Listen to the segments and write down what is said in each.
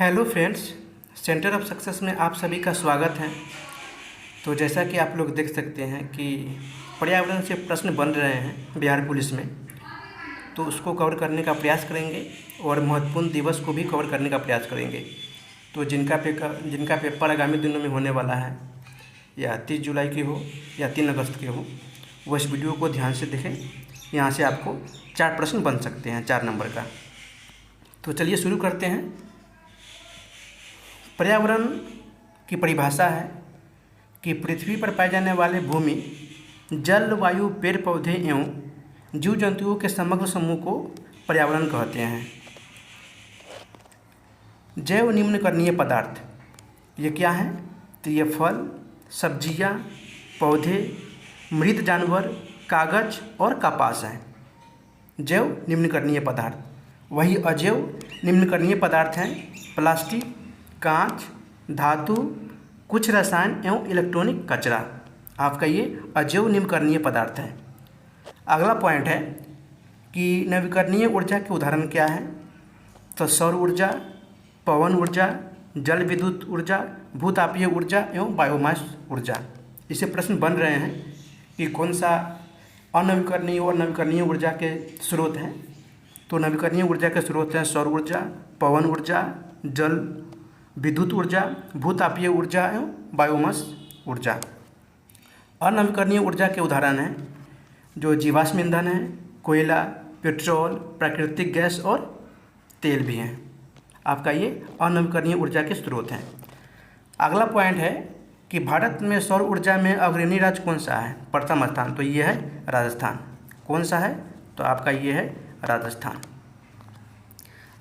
Hello friends, centre of success में आप सभी का स्वागत है। तो जैसा कि आप लोग देख सकते हैं कि पर्यावरण से प्रश्न बन रहे हैं बिहार पुलिस में, तो उसको कवर करने का प्रयास करेंगे और महत्वपूर्ण दिवस को भी कवर करने का प्रयास करेंगे। तो जिनका पेपर आगामी दिनों में होने वाला है, या 30 जुलाई की हो या 3 अगस्त की हो, वो इस वीडियो को ध्यान से देखें। यहाँ से आपको 4 प्रश्न बन सकते हैं, 4 नंबर का। तो चलिए शुरू करते हैं। पर्यावरण की परिभाषा है कि पृथ्वी पर पाए जाने वाले भूमि, जल, वायु, पेड़ पौधे एवं जीव जंतुओं के समग्र समूह को पर्यावरण कहते हैं। जैव निम्नकरणीय पदार्थ ये क्या हैं? तो ये फल, सब्जियां, पौधे, मृत जानवर, कागज और कपास हैं जैव निम्नकरणीय पदार्थ। वही अजैव निम्नकरणीय पदार्थ हैं प्लास्टिक, कांच, धातु, कुछ रसायन एवं इलेक्ट्रॉनिक कचरा। आपका ये अजैव निम्नकरणीय पदार्थ है। अगला पॉइंट है कि नवीकरणीय ऊर्जा के उदाहरण क्या हैं? तो सौर ऊर्जा, पवन ऊर्जा, जल विद्युत ऊर्जा, भूतापीय ऊर्जा एवं बायोमास ऊर्जा। इससे प्रश्न बन रहे हैं कि कौन सा अनवीकरणीय और नवीकरणीय ऊर्जा के स्रोत हैं। तो नवीकरणीय ऊर्जा के स्रोत हैं सौर ऊर्जा, पवन ऊर्जा, जल विद्युत ऊर्जा, भूतापीय ऊर्जा एवं बायोमास ऊर्जा। अनवीकरणीय ऊर्जा के उदाहरण हैं जो जीवाश्म ईंधन है, कोयला, पेट्रोल, प्राकृतिक गैस और तेल भी हैं। आपका ये अनवीकरणीय ऊर्जा के स्रोत हैं। अगला पॉइंट है कि भारत में सौर ऊर्जा में अग्रणी राज्य कौन सा है? प्रथम स्थान, तो ये है राजस्थान। कौन सा है? तो आपका ये है राजस्थान।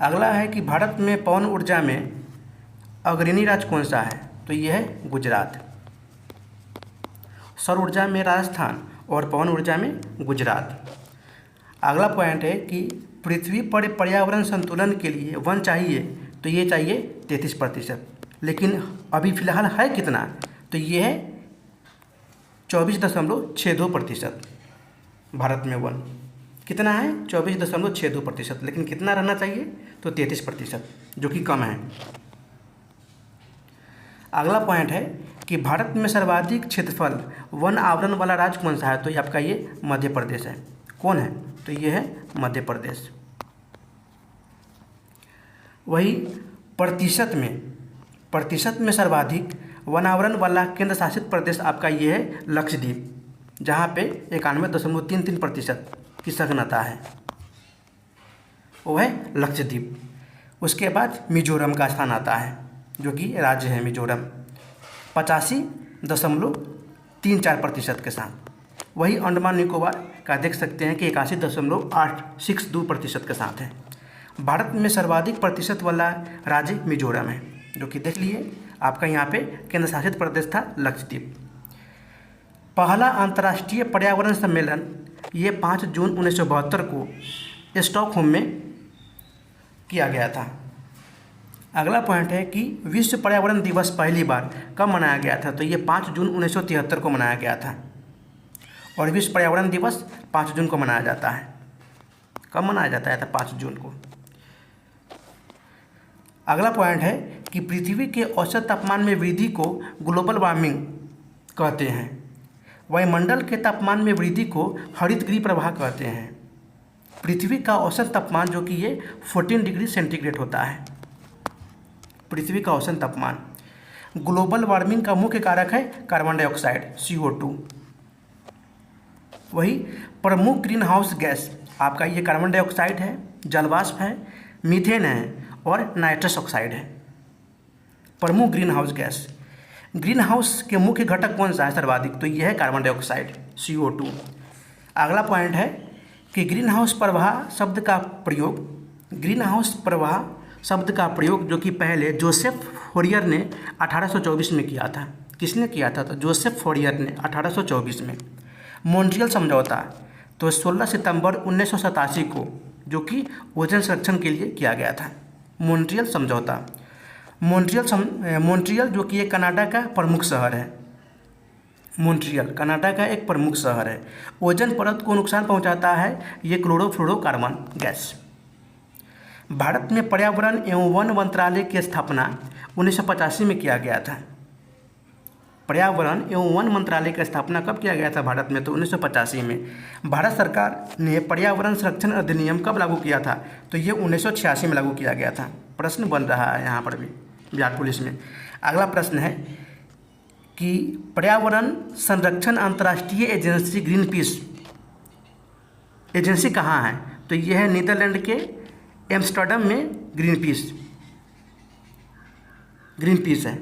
अगला है कि भारत में पवन ऊर्जा में अग्रणी राज्य कौन सा है? तो ये है गुजरात। सौर ऊर्जा में राजस्थान और पवन ऊर्जा में गुजरात। अगला पॉइंट है कि पृथ्वी पर पर्यावरण संतुलन के लिए वन चाहिए, तो ये चाहिए 33%। लेकिन अभी फ़िलहाल है कितना? तो ये है 24.62%। भारत में वन कितना है? 24.62%। लेकिन कितना रहना चाहिए? तो 33%, जो कि कम है। अगला पॉइंट है कि भारत में सर्वाधिक क्षेत्रफल वन आवरण वाला राज्य कौन सा है? तो ये आपका ये मध्य प्रदेश है। कौन है? तो ये है मध्य प्रदेश। वही प्रतिशत में सर्वाधिक वन आवरण वाला केंद्र शासित प्रदेश आपका ये है लक्षद्वीप, जहाँ पे 91.33% की सघनता है। वो है लक्षद्वीप। उसके बाद मिजोरम का स्थान आता है, जो कि राज्य है मिजोरम, 85.34% के साथ। वही अंडमान निकोबार का देख सकते हैं कि 81.862% के साथ है। भारत में सर्वाधिक प्रतिशत वाला राज्य मिजोरम है, जो कि देख लिए आपका यहाँ पे केंद्र शासित प्रदेश था लक्षद्वीप। पहला अंतर्राष्ट्रीय पर्यावरण सम्मेलन ये 5 जून 1972 को स्टॉकहोम में किया गया था। अगला पॉइंट है कि विश्व पर्यावरण दिवस पहली बार कब मनाया गया था? तो ये 5 जून 1973 को मनाया गया था। और विश्व पर्यावरण दिवस 5 जून को मनाया जाता है। कब मनाया जाता है? तो 5 जून को। अगला पॉइंट है कि पृथ्वी के औसत तापमान में वृद्धि को ग्लोबल वार्मिंग कहते हैं। वायुमंडल के तापमान में वृद्धि को हरित गृह प्रवाह कहते हैं। पृथ्वी का औसत तापमान जो कि ये 14 डिग्री सेंटीग्रेड होता है। पृथ्वी का औसत तापमान। ग्लोबल वार्मिंग का मुख्य कारक है कार्बन डाइऑक्साइड, CO2। वही प्रमुख ग्रीन हाउस गैस आपका ये कार्बन डाइऑक्साइड है, जलवाष्प है, मीथेन है और नाइट्रस ऑक्साइड है। प्रमुख green house gas. Green house के मुख्य घटक कौन सा है सर्वाधिक? तो यह है कार्बन डाइऑक्साइड, CO2। अगला पॉइंट है कि ग्रीन हाउस प्रवाह शब्द का प्रयोग जो कि पहले जोसेफ फोरियर ने 1824 में किया था। किसने किया था? तो जोसेफ फोरियर ने 1824 में। मॉन्ट्रियल समझौता तो 16 सितंबर 1987 को, जो कि ओजोन संरक्षण के लिए किया गया था। मॉन्ट्रियल समझौता। मॉन्ट्रियल जो कि एक कनाडा का प्रमुख शहर है। मॉन्ट्रियल कनाडा का एक प्रमुख शहर है। ओजोन परत को नुकसान पहुंचाता है ये क्लोरोफ्लोरोकार्बन गैस। भारत में पर्यावरण एवं वन मंत्रालय की स्थापना 1985 में किया गया था। पर्यावरण एवं वन मंत्रालय की स्थापना कब किया गया था भारत में? तो 1985 में। भारत सरकार ने पर्यावरण संरक्षण अधिनियम कब लागू किया था? तो ये 1986 में लागू किया गया था। प्रश्न बन रहा है यहाँ पर भी बिहार पुलिस में। अगला प्रश्न है कि पर्यावरण संरक्षण अंतर्राष्ट्रीय एजेंसी ग्रीनपीस एजेंसी कहाँ है? तो यह है नीदरलैंड के एम्स्टर्डम में ग्रीनपीस है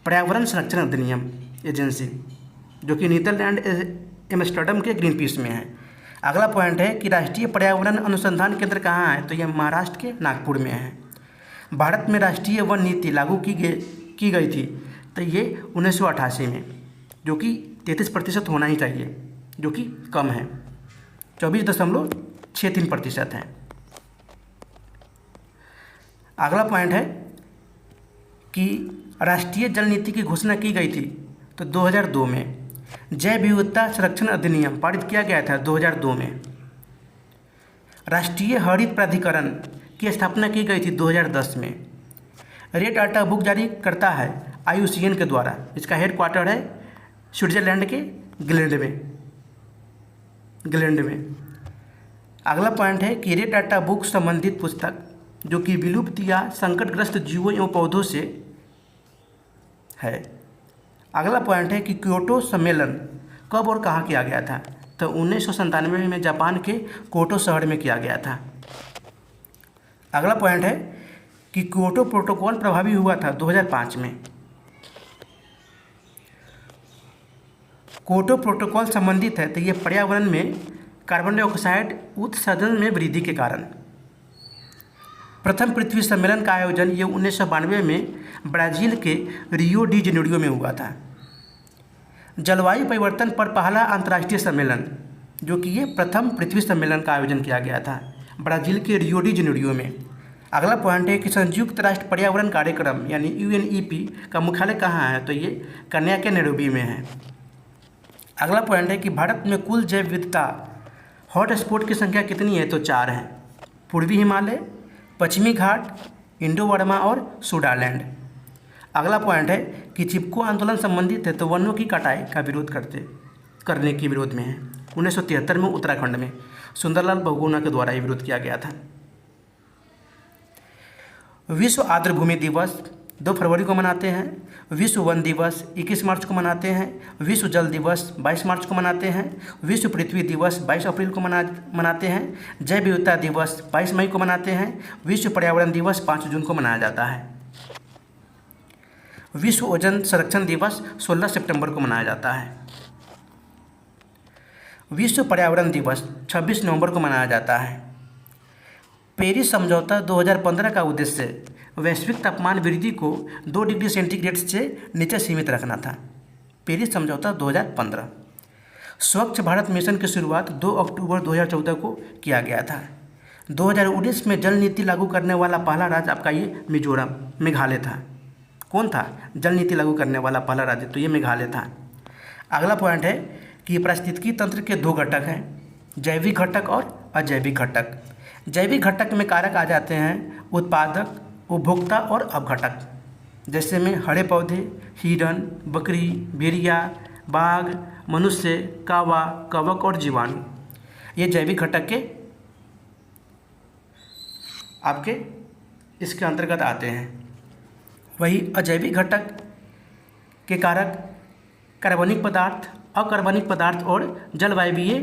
पर्यावरण संरक्षण अधिनियम एजेंसी, जो कि नीदरलैंड एम्स्टर्डम के ग्रीनपीस में है। अगला पॉइंट है कि राष्ट्रीय पर्यावरण अनुसंधान केंद्र कहाँ है? तो यह महाराष्ट्र के नागपुर में है। भारत में राष्ट्रीय वन नीति लागू की गई थी, तो ये 1988 में, जो कि 33% होना ही चाहिए, जो कि कम है, 24.63% है। अगला पॉइंट है कि राष्ट्रीय जल नीति की घोषणा की गई थी, तो 2002 में। जैव विविधता संरक्षण अधिनियम पारित किया गया था 2002 में। राष्ट्रीय हरित प्राधिकरण की स्थापना की गई थी 2010 में। रेड डाटा बुक जारी करता है IUCN के द्वारा। इसका हेडक्वार्टर है स्विट्जरलैंड के ग्लैंड में। अगला पॉइंट है कि रेड डाटा बुक संबंधित पुस्तक जो कि विलुप्त या संकटग्रस्त जीवों एवं पौधों से है। अगला पॉइंट है कि क्योटो सम्मेलन कब और कहाँ किया गया था? तो 1997 में जापान के क्योटो शहर में किया गया था। अगला पॉइंट है कि क्योटो प्रोटोकॉल प्रभावी हुआ था 2005 में। क्योटो प्रोटोकॉल संबंधित है, तो ये पर्यावरण में कार्बन डाइऑक्साइड उत्सर्जन में वृद्धि के कारण। प्रथम पृथ्वी सम्मेलन का आयोजन ये 1992 में ब्राज़ील के रियो डी जेनेरियो में हुआ था। जलवायु परिवर्तन पर पहला अंतर्राष्ट्रीय सम्मेलन, जो कि ये प्रथम पृथ्वी सम्मेलन का आयोजन किया गया था ब्राज़ील के रियो डी जेनेरियो में। अगला पॉइंट है कि संयुक्त राष्ट्र पर्यावरण कार्यक्रम यानी UNEP का मुख्यालय कहाँ है? तो ये केन्या के नैरोबी में है। अगला पॉइंट है कि भारत में कुल जैव विविधता हॉटस्पॉट की संख्या कितनी है? तो 4 हैं। पूर्वी हिमालय, पश्चिमी घाट, इंडो बर्मा और सुडालैंड। अगला पॉइंट है कि चिपको आंदोलन संबंधित है, तो वनों की कटाई का विरोध करने के विरोध में है। 1973 में उत्तराखंड में सुंदरलाल बहुगुणा के द्वारा ये विरोध किया गया था। विश्व आर्द्र भूमि दिवस 2 फरवरी को मनाते हैं। विश्व वन दिवस 21 मार्च को मनाते हैं। विश्व जल दिवस 22 मार्च को मनाते हैं। विश्व पृथ्वी दिवस 22 अप्रैल को मनाते हैं। जैव विविधता दिवस 22 मई को मनाते हैं। विश्व पर्यावरण दिवस 5 जून को मनाया जाता है। विश्व ओजोन संरक्षण दिवस 16 सितंबर को मनाया जाता है। विश्व पर्यावरण दिवस 26 नवंबर को मनाया जाता है। पेरिस समझौता 2015 का उद्देश्य वैश्विक तापमान वृद्धि को 2 डिग्री सेंटीग्रेड से नीचे सीमित रखना था। पेरिस समझौता 2015। स्वच्छ भारत मिशन की शुरुआत 2 अक्टूबर 2014 को किया गया था। 2019 में जल नीति लागू करने वाला पहला राज्य आपका ये मेघालय था। कौन था जल नीति लागू करने वाला पहला राज्य? तो ये मेघालय था। अगला पॉइंट है कि पारिस्थितिकी तंत्र के 2 घटक हैं, जैविक घटक और अजैविक घटक। जैविक घटक में कारक आ जाते हैं उत्पादक, उपभोक्ता और अपघटक, जैसे में हरे पौधे, हिरन, बकरी, भेड़िया, बाघ, मनुष्य, कौवा, कवक और जीवाणु। ये जैविक घटक के आपके इसके अंतर्गत आते हैं। वही अजैविक घटक के कारक कार्बनिक पदार्थ, अकार्बनिक पदार्थ और जलवायवीय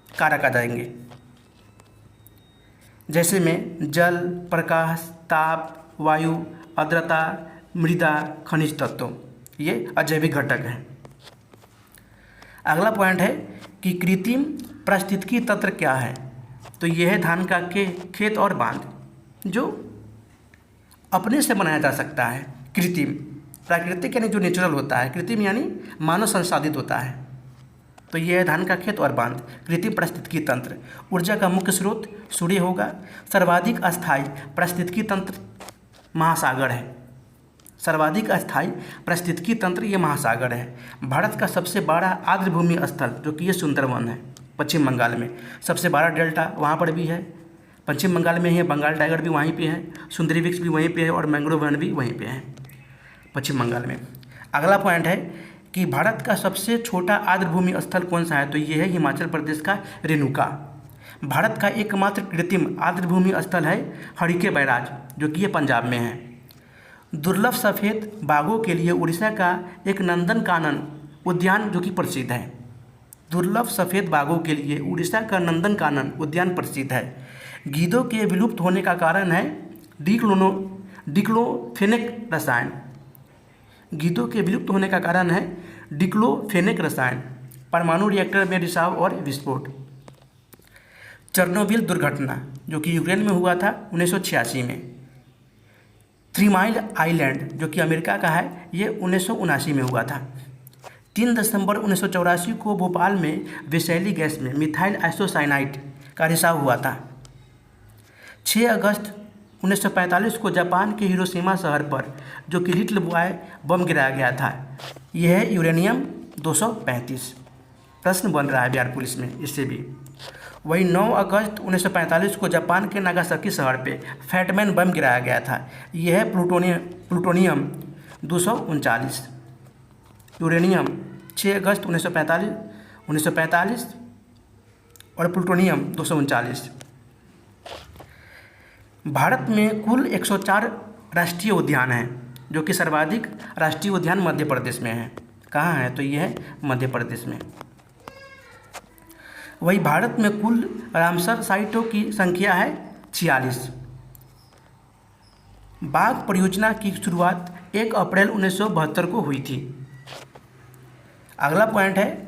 कारक आ जाएंगे, जैसे में जल, प्रकाश, ताप, वायु, आर्द्रता, मृदा, खनिज तत्व। ये अजैविक घटक हैं। अगला पॉइंट है कि कृत्रिम पारिस्थितिकी तंत्र क्या है? तो यह है धान का खेत और बांध, जो अपने से बनाया जा सकता है। कृत्रिम, प्राकृतिक यानी जो नेचुरल होता है, कृत्रिम यानी मानव संसाधित होता है। तो यह है धान का खेत और बांध, कृत्रिम पारिस्थितिकी तंत्र। ऊर्जा का मुख्य स्रोत सूर्य होगा। सर्वाधिक अस्थायी पारिस्थितिकी तंत्र महासागर है। सर्वाधिक अस्थायी पारिस्थितिकी तंत्र ये महासागर है। भारत का सबसे बड़ा आर्द्र भूमि स्थल जो कि ये सुंदरवन है, पश्चिम बंगाल में। सबसे बड़ा डेल्टा वहाँ पर भी है। पश्चिम बंगाल में है। बंगाल टाइगर भी वहीं पे है, सुंदरी वृक्ष भी वहीं पे है और मैंग्रोव वन भी वहीं पे है पश्चिम बंगाल में। अगला पॉइंट है कि भारत का सबसे छोटा आर्द्रभूमि स्थल कौन सा है, तो ये है हिमाचल प्रदेश का रेणुका। भारत का एकमात्र कृत्रिम आर्द्रभूमि स्थल है हरिके बैराज, जो कि ये पंजाब में है। दुर्लभ सफ़ेद बाघों के लिए उड़ीसा का एक नंदनकानन उद्यान जो कि प्रसिद्ध है। दुर्लभ सफ़ेद बाघों के लिए उड़ीसा का नंदनकानन उद्यान प्रसिद्ध है। गीदों के विलुप्त होने का कारण है डिक्लोफेनेक रसायन। गीदों के विलुप्त होने का कारण है डिक्लोफेनेक रसायन, परमाणु रिएक्टर में रिसाव और विस्फोट। चेरनोबिल दुर्घटना जो कि यूक्रेन में हुआ था 1986 में। 3 माइल आइलैंड जो कि अमेरिका का है, ये 1979 में हुआ था। 3 दिसंबर 1984 को भोपाल में विषैली गैस में मिथाइल आइसोसाइनाइड का रिसाव हुआ था। 6 अगस्त 1945 को जापान के हिरोशिमा शहर पर जो कि लिटिल बॉय बम गिराया गया था, यह है यूरेनियम 235। प्रश्न बन रहा है बिहार पुलिस में इससे भी। वही 9 अगस्त 1945 को जापान के नागासाकी शहर पे फैटमैन बम गिराया गया था, यह है प्लूटोनियम 239। यूरेनियम 6 अगस्त 1945 और प्लूटोनियम 239। भारत में कुल 104 राष्ट्रीय उद्यान हैं, जो कि सर्वाधिक राष्ट्रीय उद्यान मध्य प्रदेश में है। कहाँ है, तो ये है मध्य प्रदेश में। वही भारत में कुल रामसर साइटों की संख्या है 46। बाघ परियोजना की शुरुआत 1 अप्रैल 1972 को हुई थी। अगला पॉइंट है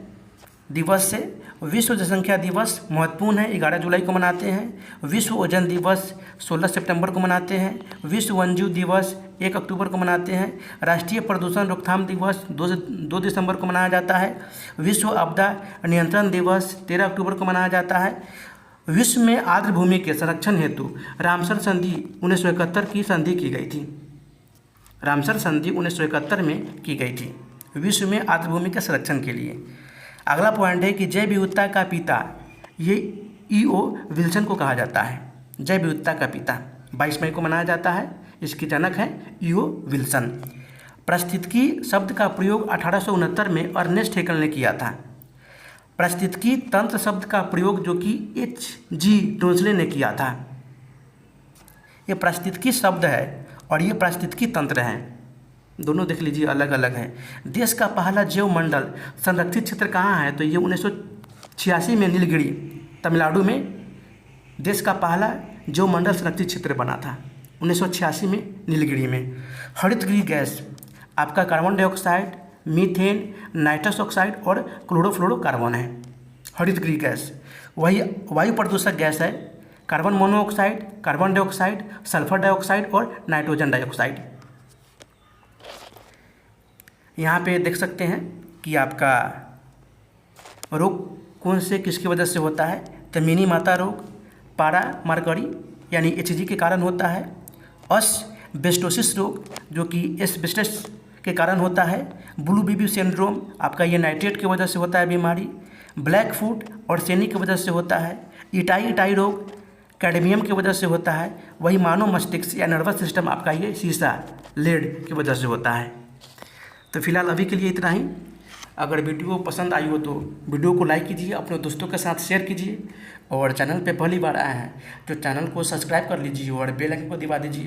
दिवस से। विश्व जनसंख्या दिवस महत्वपूर्ण है, 11 जुलाई को मनाते हैं। विश्व ओजोन दिवस 16 सितंबर को मनाते हैं। विश्व वन्यजीव दिवस 1 अक्टूबर को मनाते हैं। राष्ट्रीय प्रदूषण रोकथाम दिवस 2 दिसंबर को मनाया जाता है। विश्व आपदा नियंत्रण दिवस 13 अक्टूबर को मनाया जाता है। विश्व में आर्द्रभूमि के संरक्षण हेतु रामसर संधि 1971 की संधि की गई थी। रामसर संधि 1971 में की गई थी विश्व में आर्द्रभूमि के संरक्षण के लिए। अगला पॉइंट है कि जैव विविधता का पिता, ये E.O. विल्सन को कहा जाता है। जैव विविधता का पिता 22 मई को मनाया जाता है। इसके जनक हैं E.O. विल्सन। पारिस्थितिकी शब्द का प्रयोग 1869 में अर्नेस्ट हेकल ने किया था। पारिस्थितिकी तंत्र शब्द का प्रयोग जो कि H.G. टोंसले ने किया था। ये पारिस्थितिकी शब्द है और ये पारिस्थितिकी तंत्र है, दोनों देख लीजिए अलग अलग है। देश का पहला जैव मंडल संरक्षित क्षेत्र कहाँ है, तो ये 1986 में नीलगिरी तमिलनाडु में देश का पहला जैव मंडल संरक्षित क्षेत्र बना था 1986 में नीलगिरी में। हरितगृह गैस आपका carbon dioxide, methane, nitrous oxide और क्लोरोफ्लोरोकार्बन है। हरितगृह गैस वही वायु प्रदूषक गैस है, carbon monoxide, carbon dioxide, sulphur dioxide और नाइट्रोजन डाइऑक्साइड। यहाँ पे देख सकते हैं कि आपका रोग कौन से किसकी वजह से होता है, तो मिनी माता रोग पारा मार्करी यानी Hg के कारण होता है। एस्बेस्टोसिस रोग जो कि एस्बेस्टस के कारण होता है। ब्लू बेबी सिंड्रोम आपका ये नाइट्रेट की वजह से होता है बीमारी। ब्लैक फुट और सेनी की वजह से होता है। इटाई रोग कैडमियम की वजह से होता है। वही मानव मस्तिष्क या नर्वस सिस्टम आपका ये शीशा लेड की वजह से होता है। तो फिलहाल अभी के लिए इतना ही। अगर वीडियो पसंद आई हो तो वीडियो को लाइक कीजिए, अपने दोस्तों के साथ शेयर कीजिए और चैनल पे पहली बार आए हैं तो चैनल को सब्सक्राइब कर लीजिए और बेल आइकन को दबा दीजिए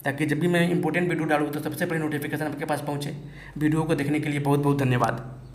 ताकि जब भी मैं इंपॉर्टेंट वीडियो डालूँ तो सबसे पहले नोटिफिकेशन आपके पास पहुँचे। वीडियो को देखने के लिए बहुत बहुत धन्यवाद।